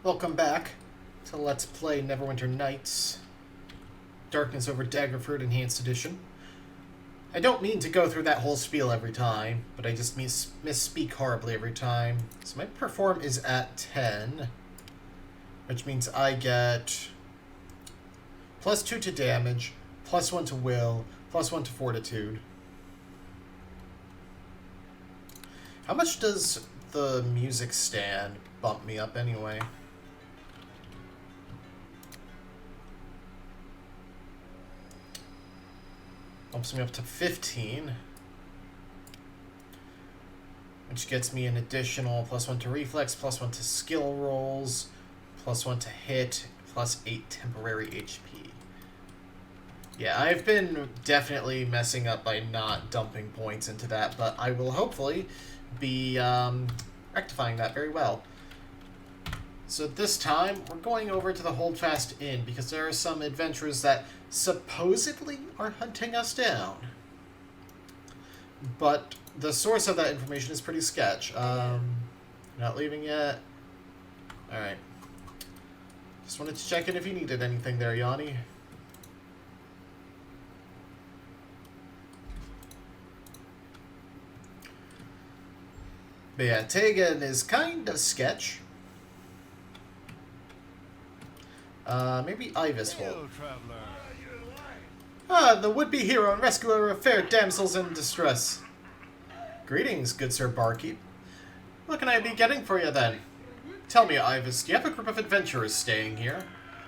Welcome back to Let's Play Neverwinter Nights, Darkness over Daggerford Enhanced Edition. I don't mean to go through that whole spiel every time, but I just misspeak horribly every time. So my perform is at 10, which means I get +2 to damage, +1 to will, +1 to fortitude. How much does the music stand bump me up anyway? Bumps me up to 15, which gets me an additional +1 to reflex, +1 to skill rolls, +1 to hit, +8 temporary HP. Yeah, I've been definitely messing up by not dumping points into that, but I will hopefully be rectifying that very well. So this time, we're going over to the Holdfast Inn because there are some adventurers that supposedly are hunting us down. But the source of that information is pretty sketch. Not leaving yet. Alright. Just wanted to check in if you needed anything there, Yanni. But yeah, Tegan is kind of sketch. Maybe Ivis will. The would-be hero and rescuer of fair damsels in distress. Greetings, good Sir Barkeep. What can I be getting for you, then? Tell me, Ivis, do you have a group of adventurers staying here?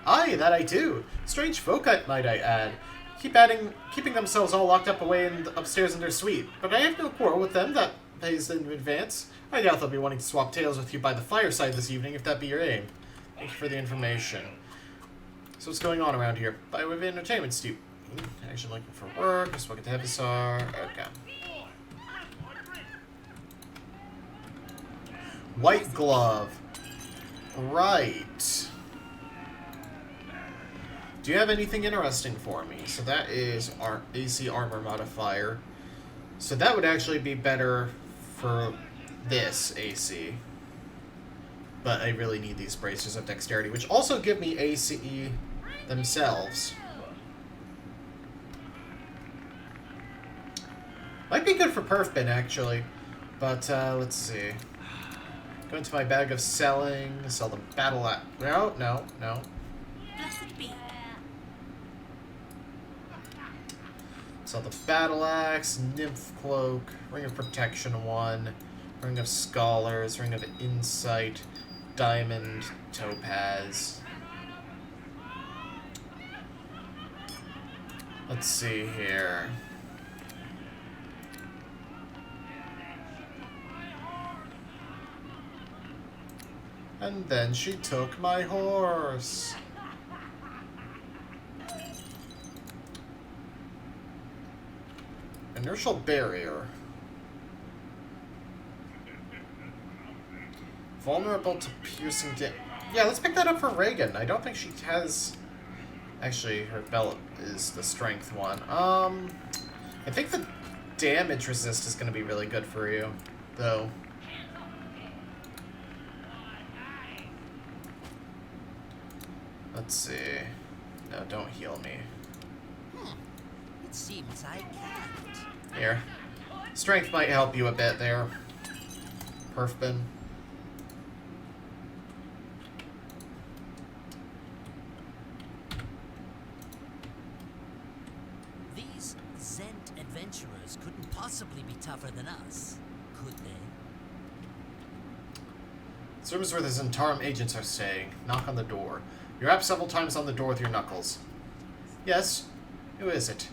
Aye, that I do. Strange folk, might I add. Keeping themselves all locked up away upstairs in their suite. But I have no quarrel with them, that pays in advance. I doubt they'll be wanting to swap tales with you by the fireside this evening, if that be your aim. Thank you for the information. So what's going on around here? By way of entertainment, Stu. Actually looking for work. I spoke to Evisar. Okay. White glove. Right. Do you have anything interesting for me? So that is our AC armor modifier. So that would actually be better for this AC. But I really need these bracers of dexterity, which also give me ACE themselves. Might be good for perf bin, actually. But, let's see. Go into my bag of selling. Sell the battle axe. No. Blessed be. Sell the battle axe, nymph cloak, ring of protection 1, ring of scholars, ring of insight, diamond, topaz. Let's see here. And then she took my horse. Inertial barrier. Vulnerable to piercing yeah, let's pick that up for Reagan. I don't think she has... Actually, her belt is the strength one. I think the damage resist is going to be really good for you, though. Let's see. No, don't heal me. It seems I can't. Here. Strength might help you a bit there. Perf bin. These Zent adventurers couldn't possibly be tougher than us, could they? This room is where the Zentarum agents are staying. Knock on the door. You rap several times on the door with your knuckles. Yes? Who is it?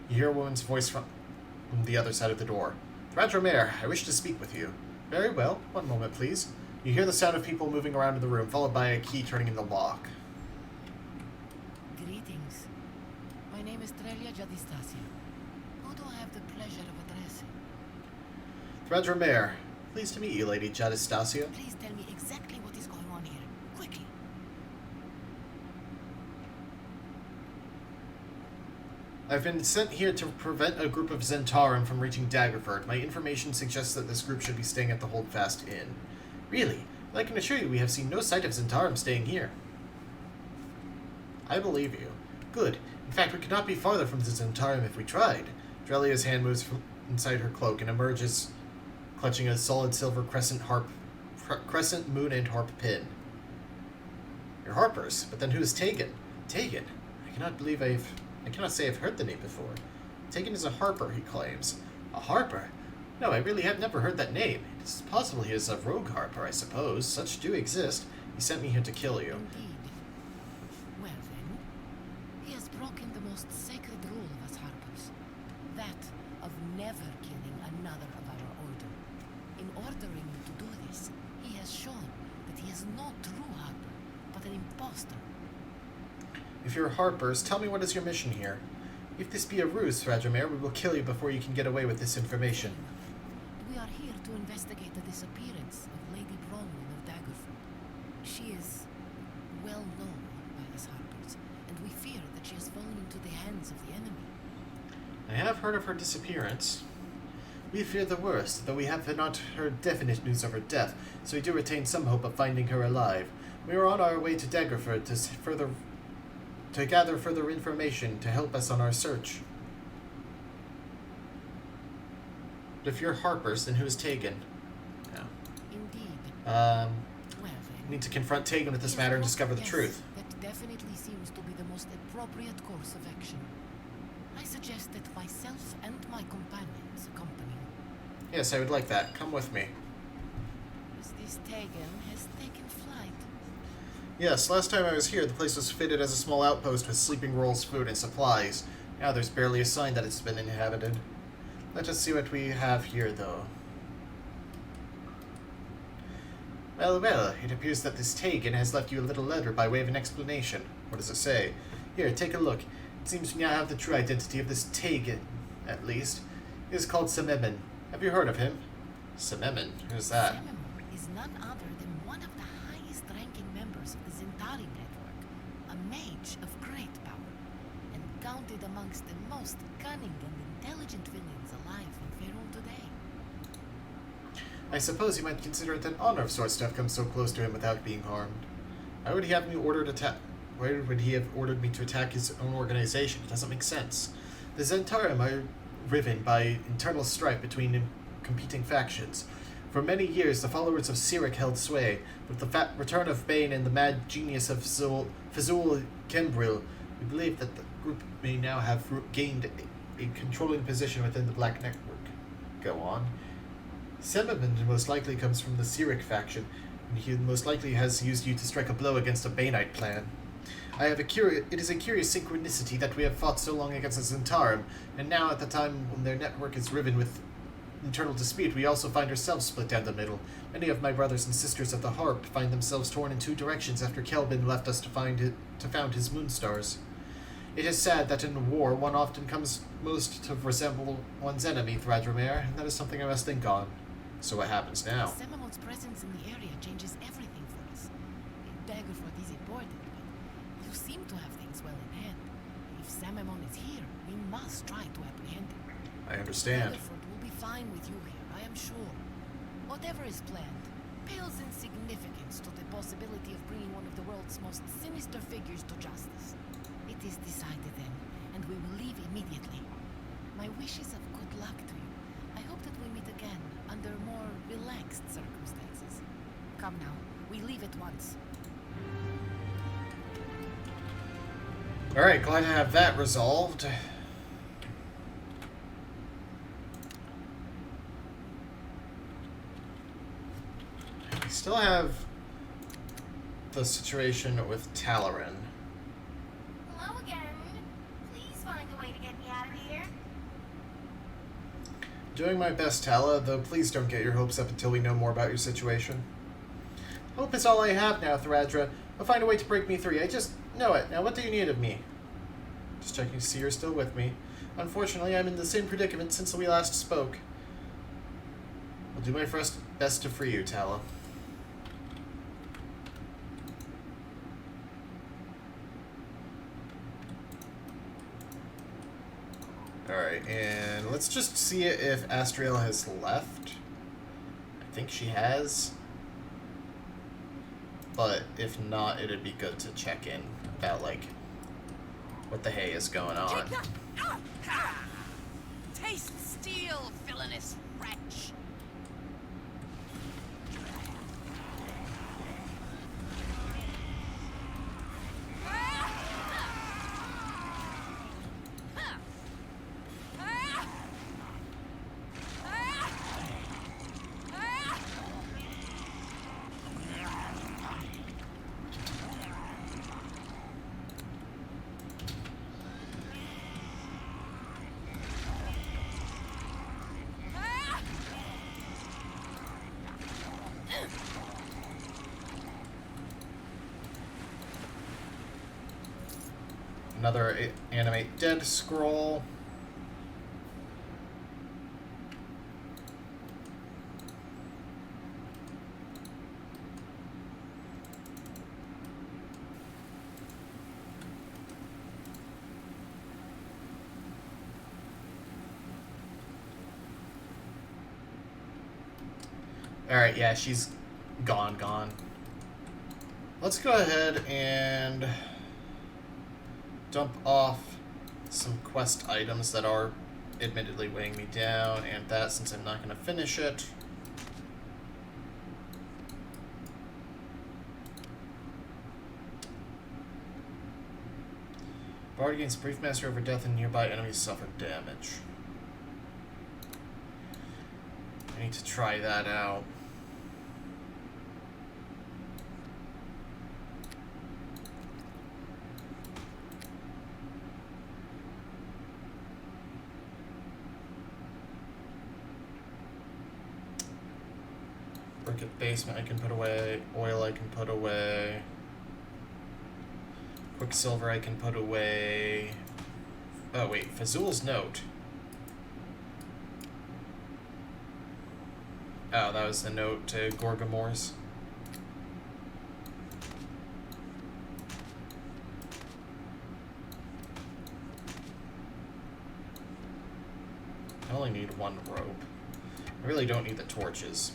You hear a woman's voice from the other side of the door. Radromere, I wish to speak with you. Very well. One moment, please. You hear the sound of people moving around in the room, followed by a key turning in the lock. Greetings. My name is Trelia Jadistasia. Who do I have the pleasure of addressing? Radromere, pleased to meet you, Lady Jadistasia. Please tell me exactly what is going on here. Quickly. I've been sent here to prevent a group of Zentarum from reaching Daggerford. My information suggests that this group should be staying at the Holdfast Inn. Really? But I can assure you we have seen no sight of Zentarum staying here. I believe you. Good. In fact, we could not be farther from the Zentarum if we tried. Drelia's hand moves from inside her cloak and emerges, clutching a solid silver crescent moon and harp pin. You're Harper's, but then who's Tegan? Tegan? I cannot say I've heard the name before. Tegan is a Harper, he claims. A Harper? No, I really have never heard that name. It's possible he is a rogue Harper, I suppose. Such do exist. He sent me here to kill you. Indeed. Well then, he has broken the most sacred rule of us Harpers. That of never killing another of our order. In ordering you to do this, he has shown that he is not true Harper, but an impostor. If you're Harpers, tell me what is your mission here. If this be a ruse, Thradramer, we will kill you before you can get away with this information. We are here to investigate the disappearance of Lady Bronwyn of Daggerford. She is well known by us Harpers, and we fear that she has fallen into the hands of the enemy. I have heard of her disappearance. We fear the worst, though we have not heard definite news of her death, so we do retain some hope of finding her alive. We are on our way to Daggerford to gather further information to help us on our search. But if you're Harper's, then who's Tegan? No. Indeed. Well then, need to confront Tegan with this matter and discover the yes, truth. That definitely seems to be the most appropriate course of action. I suggest that myself and my companions accompany you. Yes, I would like that. Come with me. This Tegan has taken flight. Yes, last time I was here, the place was fitted as a small outpost with sleeping rolls, food, and supplies. Now there's barely a sign that it's been inhabited. Let us see what we have here, though. Well, it appears that this Tegan has left you a little letter by way of an explanation. What does it say? Here, take a look. It seems we now have the true identity of this Tegan, at least. He is called Sememin. Have you heard of him? Sememin? Who's that? Sememin is none other than one of the highest-ranking members of the Zentari network, a mage of great power, and counted amongst the most cunning and intelligent villains alive in Faerun today. I suppose you might consider it an honor of sorts to have come so close to him without being harmed. Why would he have Why would he have ordered me to attack his own organization? It doesn't make sense. The Zentarum are riven by internal strife between competing factions. For many years, the followers of Cyric held sway. With the return of Bane and the mad genius of Fazul Kembril, we believe that the group may now have gained a controlling position within the Black Network. Go on. Sememin most likely comes from the Cyric faction, and he most likely has used you to strike a blow against a Baneite plan. It is a curious synchronicity that we have fought so long against the Zentarum, and now at the time when their network is riven with internal dispute, we also find ourselves split down the middle. Many of my brothers and sisters of the Harp find themselves torn in two directions after Kelvin left us to found his moonstars. It is sad that in war one often comes most to resemble one's enemy, Thradramer, and that is something I must think on. So what happens now? Sememon's presence in the area changes everything for us. Daggerford is important, but you seem to have things well in hand. If Sememon is here, we must try to apprehend him. I understand. Daggerford will be fine with you here, I am sure. Whatever is planned pales in significance to the possibility of bringing one of the world's most sinister figures to justice. It is decided then, and we will leave immediately. My wishes of good luck to you. I hope that we meet again under more relaxed circumstances. Come now, we leave at once. Alright, glad to have that resolved. We still have the situation with Talaran. Hello again. Please find a way to get me out of here. Doing my best, Tala, though please don't get your hopes up until we know more about your situation. Hope is all I have now, Thradra. I'll find a way to break me free. I just know it. Now, what do you need of me? Just checking to see you're still with me. Unfortunately, I'm in the same predicament since we last spoke. I'll do my best to free you, Tala. Alright, and let's just see if Astriel has left. I think she has. but if not, it'd be good to check in about, like, what the hay is going on. Taste steel, villainous wretch! Another animate dead scroll. Alright, yeah, she's gone. Let's go ahead and dump off some quest items that are admittedly weighing me down, and that since I'm not going to finish it. Bard gains brief mastery over death and nearby enemies suffer damage. I need to try that out. Brick at basement I can put away. Oil I can put away. Quicksilver I can put away. Oh wait, Fazul's note. Oh, that was the note to Gorgamors. I only need one rope. I really don't need the torches.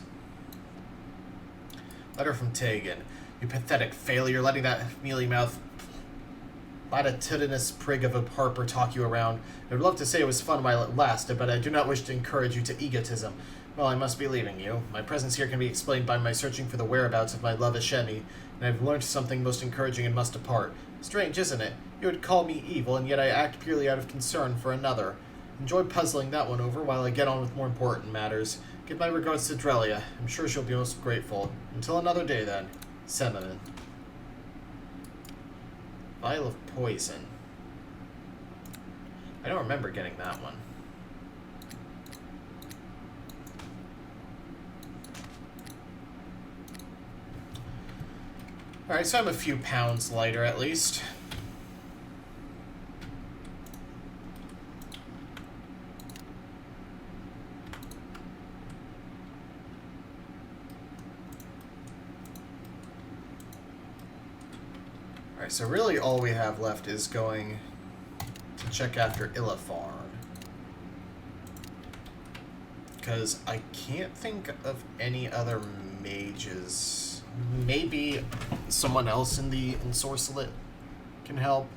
Letter from Tegan. You pathetic failure, letting that mealy-mouthed platitudinous prig of a Harper talk you around. I would love to say it was fun while it lasted, but I do not wish to encourage you to egotism. Well, I must be leaving you. My presence here can be explained by my searching for the whereabouts of my love Ashemi, and I've learned something most encouraging and must depart. Strange, isn't it? You would call me evil, and yet I act purely out of concern for another. Enjoy puzzling that one over while I get on with more important matters. Give my regards to Drelia. I'm sure she'll be most grateful. Until another day, then. Semanin. Vial of poison. I don't remember getting that one. Alright, so I'm a few pounds lighter at least. Alright, so really all we have left is going to check after Illifarn. Because I can't think of any other mages. Maybe someone else in the Ensorcelet can help.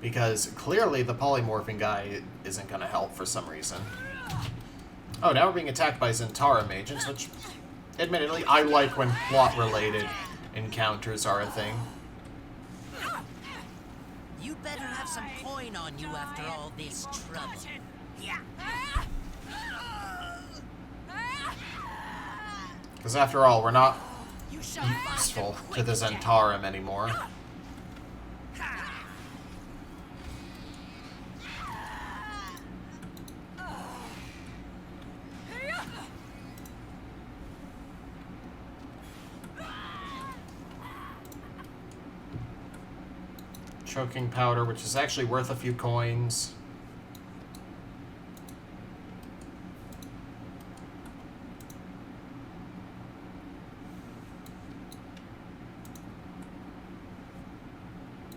Because clearly the polymorphing guy isn't going to help for some reason. Oh, now we're being attacked by Zentara mages, which, admittedly, I like when plot-related encounters are a thing. You better have some coin on you after all this trouble. Because after all, we're not useful to the Zentarum anymore. Choking powder, which is actually worth a few coins.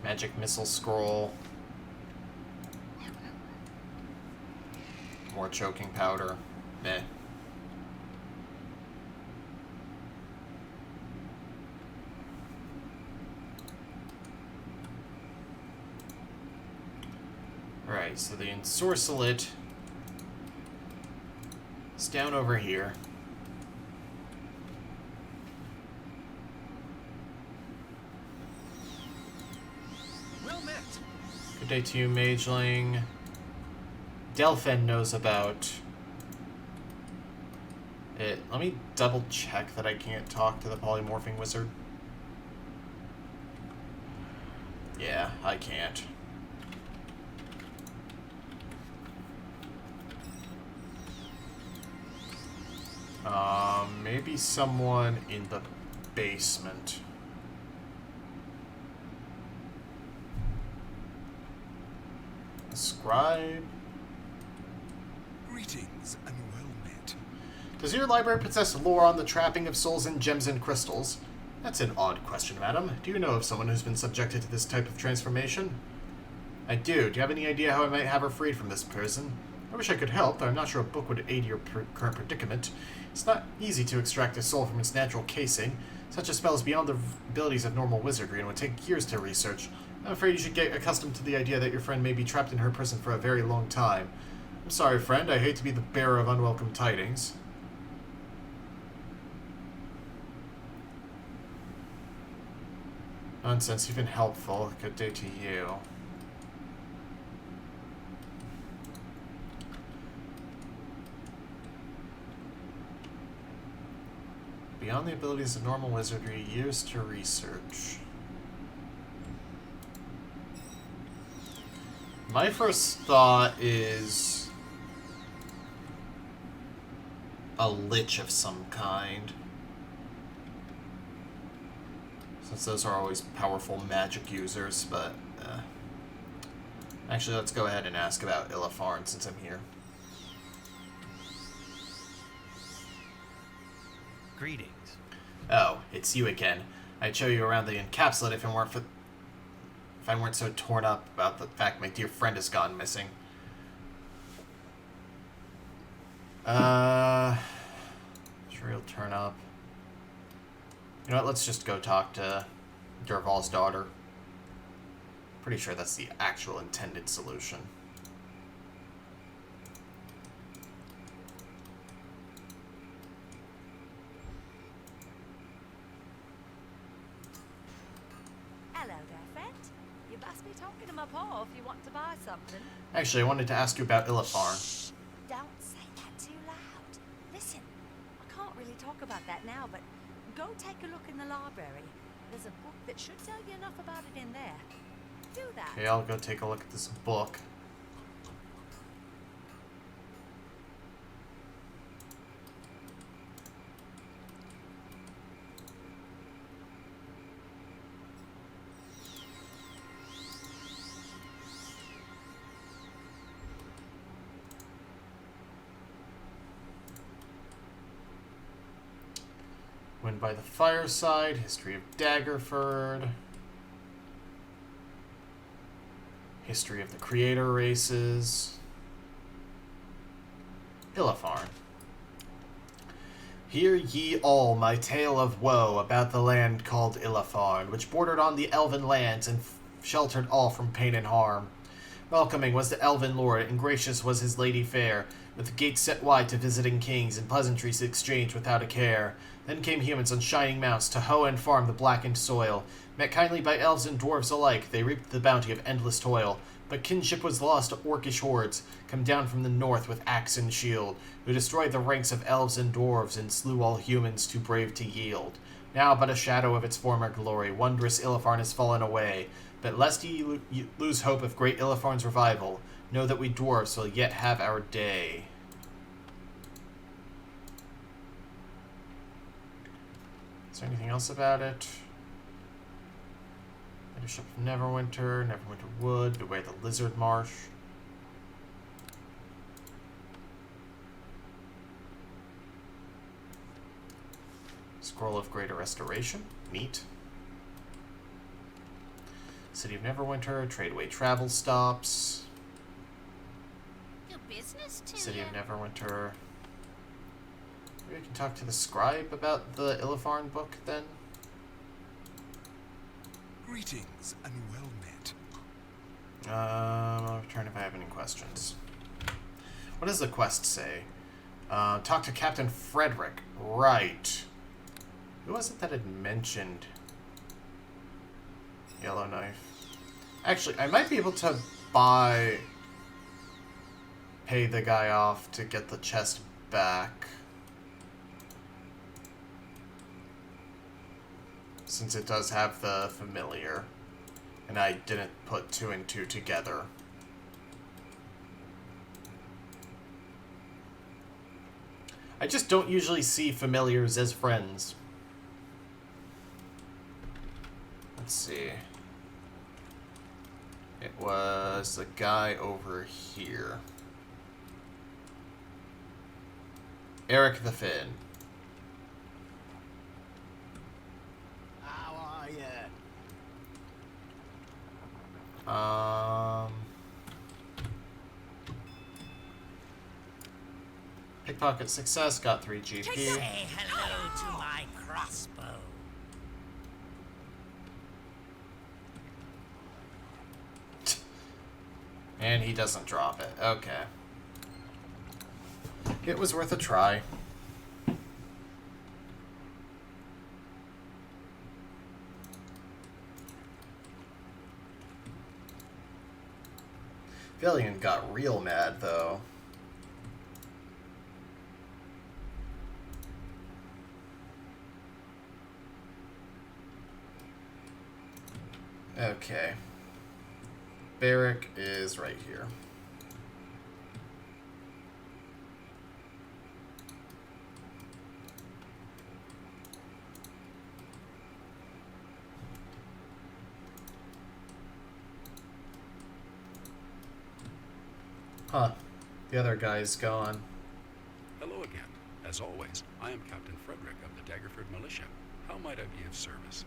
Magic missile scroll. More choking powder. Meh. Right, so the ensorcelet is down over here. Well met. Good day to you, Mageling. Delphin knows about it. Let me double check that I can't talk to the polymorphing wizard. Yeah, I can't. Maybe someone in the basement. A scribe? Greetings and well met. Does your library possess lore on the trapping of souls in gems and crystals? That's an odd question, madam. Do you know of someone who's been subjected to this type of transformation? I do. Do you have any idea how I might have her freed from this prison? I wish I could help, but I'm not sure a book would aid your current predicament. It's not easy to extract a soul from its natural casing. Such a spell is beyond the abilities of normal wizardry and would take years to research. I'm afraid you should get accustomed to the idea that your friend may be trapped in her prison for a very long time. I'm sorry, friend. I hate to be the bearer of unwelcome tidings. Nonsense, you've been helpful. Good day to you. Beyond the abilities of normal wizardry, years to research. My first thought is a lich of some kind. Since those are always powerful magic users, but actually let's go ahead and ask about Illafarn since I'm here. Greetings. Oh, it's you again. I'd show you around the encapsulate if I weren't so torn up about the fact my dear friend has gone missing. Sure he'll turn up. You know what, let's just go talk to Derval's daughter. Pretty sure that's the actual intended solution. Hello there, friend. You must be talking to my paw if you want to buy something. Actually, I wanted to ask you about Illafarn. Shh! Don't say that too loud. Listen, I can't really talk about that now, but go take a look in the library. There's a book that should tell you enough about it in there. Do that. Okay, I'll go take a look at this book. Win by the Fireside, History of Daggerford, History of the Creator Races, Illafarn. Hear ye all my tale of woe about the land called Illafarn, which bordered on the elven lands and sheltered all from pain and harm. Welcoming was the elven lord, and gracious was his lady fair, with the gates set wide to visiting kings, and pleasantries exchanged without a care. Then came humans on shining mounts to hoe and farm the blackened soil. Met kindly by elves and dwarves alike, they reaped the bounty of endless toil. But kinship was lost to orcish hordes, come down from the north with axe and shield, who destroyed the ranks of elves and dwarves, and slew all humans too brave to yield. Now but a shadow of its former glory, wondrous Illafarn has fallen away. But lest ye lose hope of great Illafarn's revival, know that we dwarves will yet have our day. Is there anything else about it? Leadership of Neverwinter, Neverwinter Wood, Beware the Lizard Marsh. Scroll of Greater Restoration, neat. City of Neverwinter, Tradeway Travel Stops. Your business to City you. of Neverwinter. Maybe we can talk to the scribe about the Illafarn book then? Greetings and well met. I'm trying if I have any questions. What does the quest say? Talk to Captain Frederick. Right. Who was it that had mentioned Yellowknife? Actually, I might be able to pay the guy off to get the chest back. Since it does have the familiar. And I didn't put 2 and 2 together. I just don't usually see familiars as friends. Let's see. It was the guy over here. Eric the Finn. How are ya? Pickpocket success, got 3 GP. Say hello to my crossbow. And he doesn't drop it. Okay. It was worth a try. Villian got real mad, though. Okay. Barrack is right here. Huh. The other guy's gone. Hello again. As always, I am Captain Frederick of the Daggerford Militia. How might I be of service?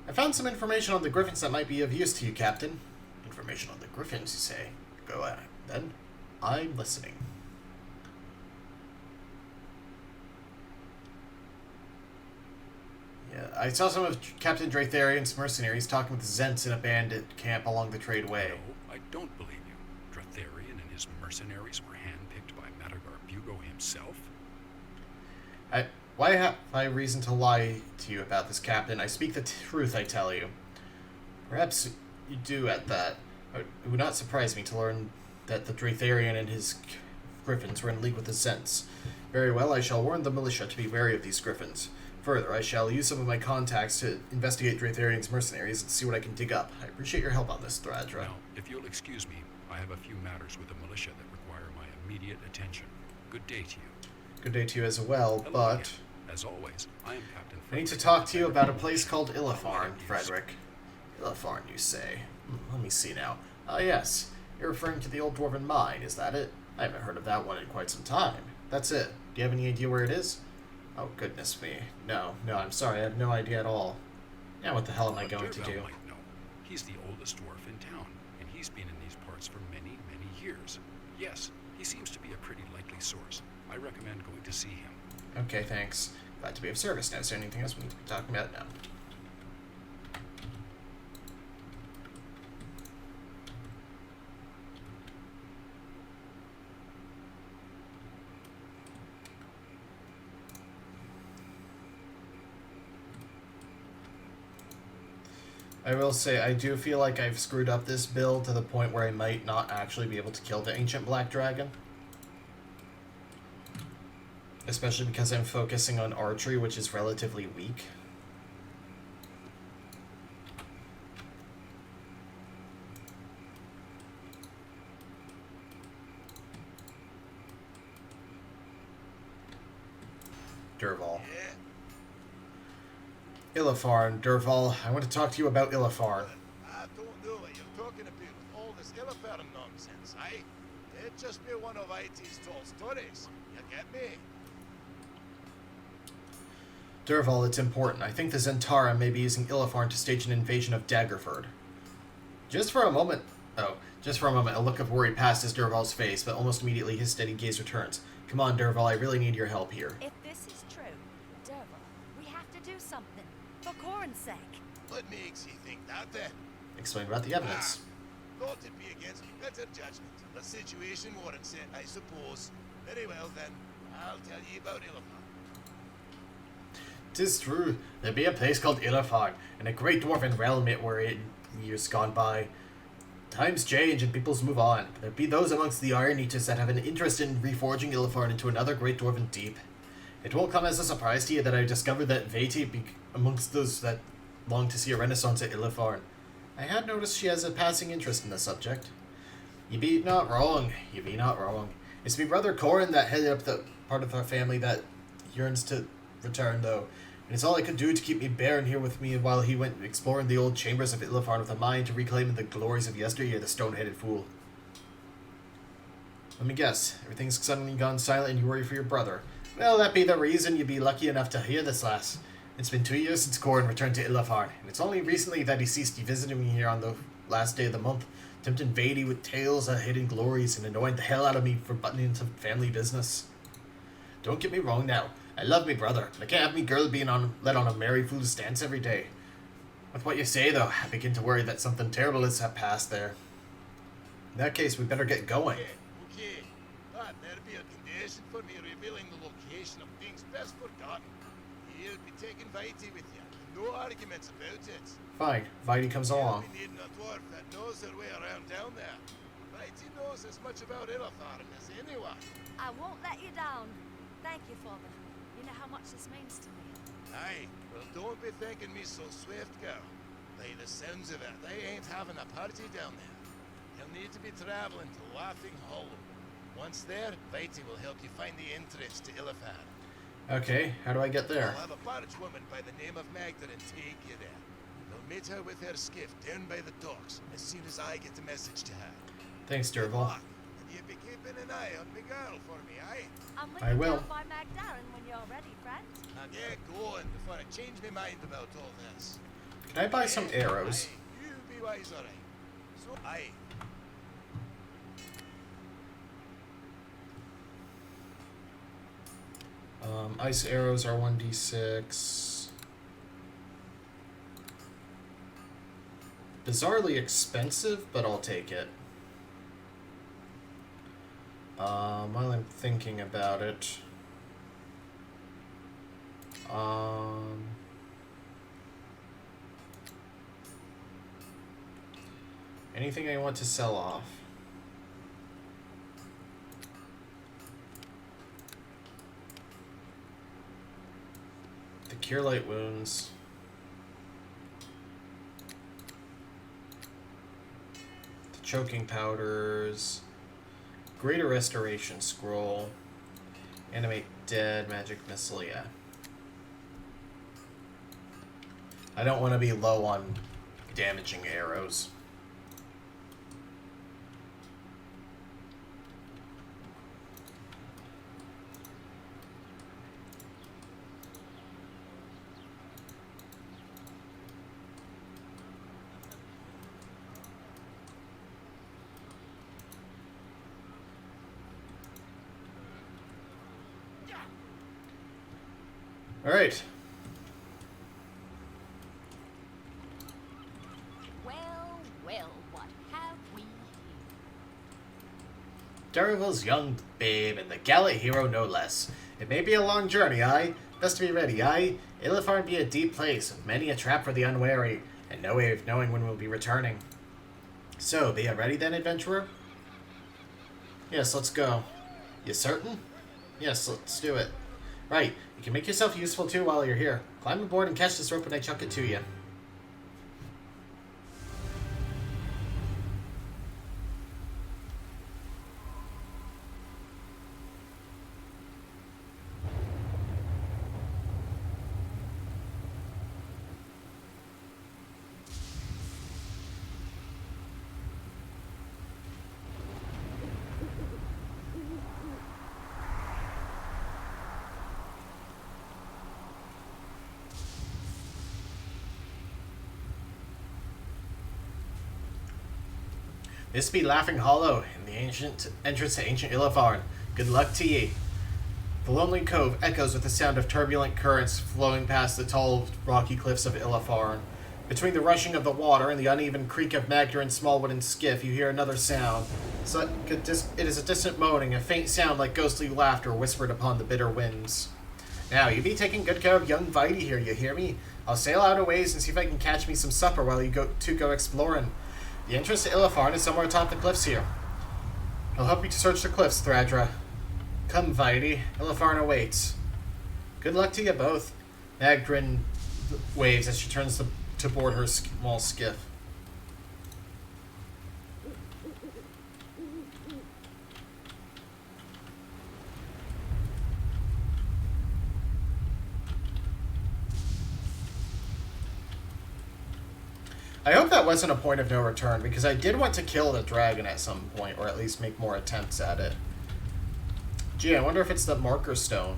I found some information on the Griffins that might be of use to you, Captain. Information on the Griffins, you say? Go ahead. Then, I'm listening. Yeah, I saw some of Captain Dratharian's mercenaries talking with Zents in a bandit camp along the trade way. No, I don't believe you. Dratharian and his mercenaries were handpicked by Madagar Bugo himself? Why have I reason to lie to you about this, Captain? I speak the truth, I tell you. Perhaps you do at that. It would not surprise me to learn that the Dratharian and his Griffins were in league with the Zents. Very well, I shall warn the militia to be wary of these Griffins. Further, I shall use some of my contacts to investigate Dratharian's mercenaries and see what I can dig up. I appreciate your help on this, Thradra. Now, if you'll excuse me, I have a few matters with the militia that require my immediate attention. Good day to you. Good day to you as well, Hello but... again. As always, I am Captain Frederick. I need to talk to you about a place called Illafarn, Frederick. Illafarn, you say? Let me see now. Ah, yes. You're referring to the old dwarven mine, is that it? I haven't heard of that one in quite some time. That's it. Do you have any idea where it is? Oh, goodness me. No, I'm sorry. I have no idea at all. Now what the hell am I going to do? Might know. He's the oldest dwarf in town, and he's been in these parts for many, many years. Yes, he seems to be a pretty likely source. I recommend going to see him. Okay, thanks. Glad to be of service. Now, is there anything else we need to be talking about now? I will say, I do feel like I've screwed up this build to the point where I might not actually be able to kill the Ancient Black Dragon. Especially because I'm focusing on archery, which is relatively weak. Durval. Illafarn, Durval. I want to talk to you about Illafarn. I don't know what you're talking about with all this Illafarn nonsense, eh? It'd just be one of IT's tall stories. You get me? Durval, it's important. I think the Zentara may be using Illafarn to stage an invasion of Daggerford. Just for a moment, a look of worry passed his Durval's face, but almost immediately his steady gaze returns. Come on, Durval, I really need your help here. If this is true, Derval, we have to do something. For Corin's sake. What makes you think that then? Explain about the evidence. Thought it'd be against me better judgment. The situation warrants it, I suppose. Very well then, I'll tell ye about Illifar. 'Tis true, there be a place called Illifar, in a great dwarven realm it were in years gone by. Times change and peoples move on, but there be those amongst the Iron Eaters that have an interest in reforging Illifar into another great dwarven deep. It won't come as a surprise to you that I discovered that Vati be amongst those that long to see a renaissance at Illifar. I had noticed she has a passing interest in the subject. Ye be not wrong, ye be not wrong. It's me brother Corin that headed up the part of our family that yearns to return, though, and it's all I could do to keep me Baron here with me while he went exploring the old chambers of Illifar with a mind to reclaim the glories of yesteryear, the stone-headed fool. Let me guess, everything's suddenly gone silent and you worry for your brother. Well, that be the reason you'd be lucky enough to hear this, lass. It's been 2 years since Corin returned to Illifar, and it's only recently that he ceased visiting me here on the last day of the month, tempting Vadi with tales of hidden glories and annoying the hell out of me for butting into family business. Don't get me wrong now, I love me brother, but I can't have me girl being led on a merry fool's dance every day. With what you say though, I begin to worry that something terrible has passed there. In that case, we better get going. Okay. But there'd be a condition for me revealing the location of things best forgotten. You'll be taking Vati with you. No arguments about it. Fine, Vadi comes along. You'll be needing a dwarf that knows their way around down there. Vati knows as much about Illifar as anyone. I won't let you down. Thank you, Father. You know how much this means to me. Aye, well don't be thinking me so swift, girl. By the sounds of it, they ain't having a party down there. You'll need to be travelling to Laughing Hollow. Once there, Vati will help you find the entrance to Illifar. Okay, how do I get there? I'll have a barge woman by the name of Magdalene take you there. You'll meet her with her skiff down by the docks as soon as I get the message to her. Thanks, Good Derval. luck, and you be keeping an eye on me girl for me, aye? I'm I will. down by Magdaren when you're ready, friend. Now get going before I change my mind about all this. Can I buy some arrows? Aye, you be wise, alright. So, aye. Ice arrows are 1d6. Bizarrely expensive, but I'll take it. While I'm thinking about it, anything I want to sell off? The Cure Light Wounds. The Choking Powders. Greater Restoration Scroll. Animate Dead. Magic Missile, yeah. I don't want to be low on damaging arrows. All right. Well, well, what have we here? Daryl's young babe and the gallant hero no less. It may be a long journey, aye? Best to be ready, aye? Illifar be a deep place, with many a trap for the unwary, and no way of knowing when we'll be returning. So, be you ready then, adventurer? Yes, let's go. You certain? Yes, let's do it. Right, you can make yourself useful too while you're here. Climb aboard and catch this rope when I chuck it to you. This be Laughing Hollow, in the ancient entrance to ancient Illifar. Good luck to ye. The lonely cove echoes with the sound of turbulent currents flowing past the tall, rocky cliffs of Illifar. Between the rushing of the water and the uneven creak of Magdarin's small wooden skiff, you hear another sound. So it is a distant moaning, a faint sound like ghostly laughter whispered upon the bitter winds. Now, you be taking good care of young Vidi here, you hear me? I'll sail out a ways and see if I can catch me some supper while you go exploring. The entrance to Illifarn is somewhere atop the cliffs here. I'll help you to search the cliffs, Thradra. Come, Vidi. Illifarn awaits. Good luck to you both. Magdarin waves as she turns to board her small skiff. I hope that wasn't a point of no return, because I did want to kill the dragon at some point, or at least make more attempts at it. Gee, I wonder if it's the marker stone.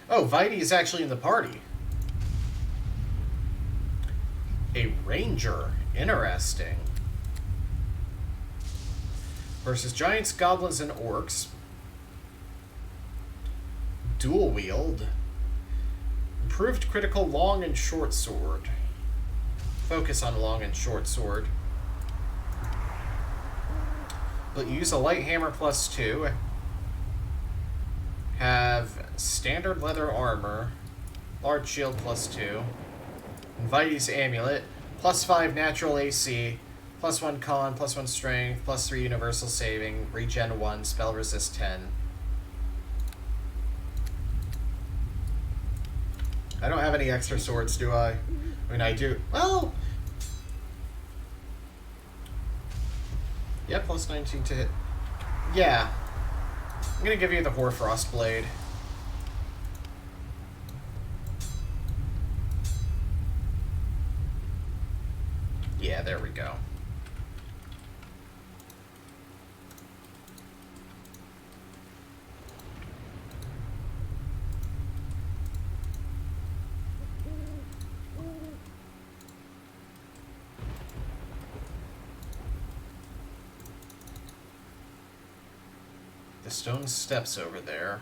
Oh, Vidi is actually in the party. A ranger. Interesting. Versus giants, goblins, and orcs. Dual wield. Improved critical long and short sword. Focus on long and short sword. But use a light hammer +2. Have standard leather armor. Large shield +2. Vidi's amulet. +5 natural AC. +1 con, +1 strength, +3 universal saving. Regen 1, spell resist 10. I don't have any extra swords, do I? I mean, I do. Well... yeah, +19 to hit. Yeah. I'm gonna give you the Hoarfrost Blade. Yeah, there we go. The stone steps over there.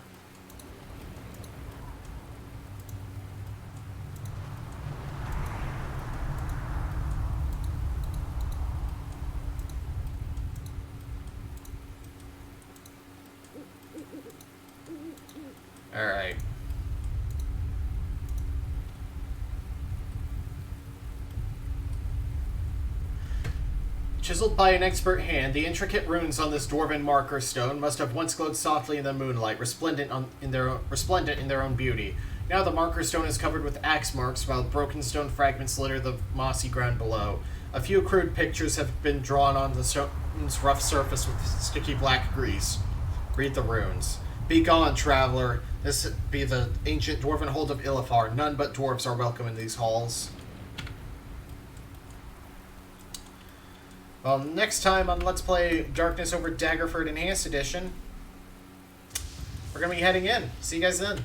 Alright. Chiseled by an expert hand, the intricate runes on this dwarven marker stone must have once glowed softly in the moonlight, resplendent in their own beauty. Now the marker stone is covered with axe marks, while broken stone fragments litter the mossy ground below. A few crude pictures have been drawn on the stone's rough surface with sticky black grease. Read the runes. Be gone, traveler. This be the ancient dwarven hold of Illifarn. None but dwarves are welcome in these halls. Well, next time on Let's Play Darkness over Daggerford Enhanced Edition, we're going to be heading in. See you guys then.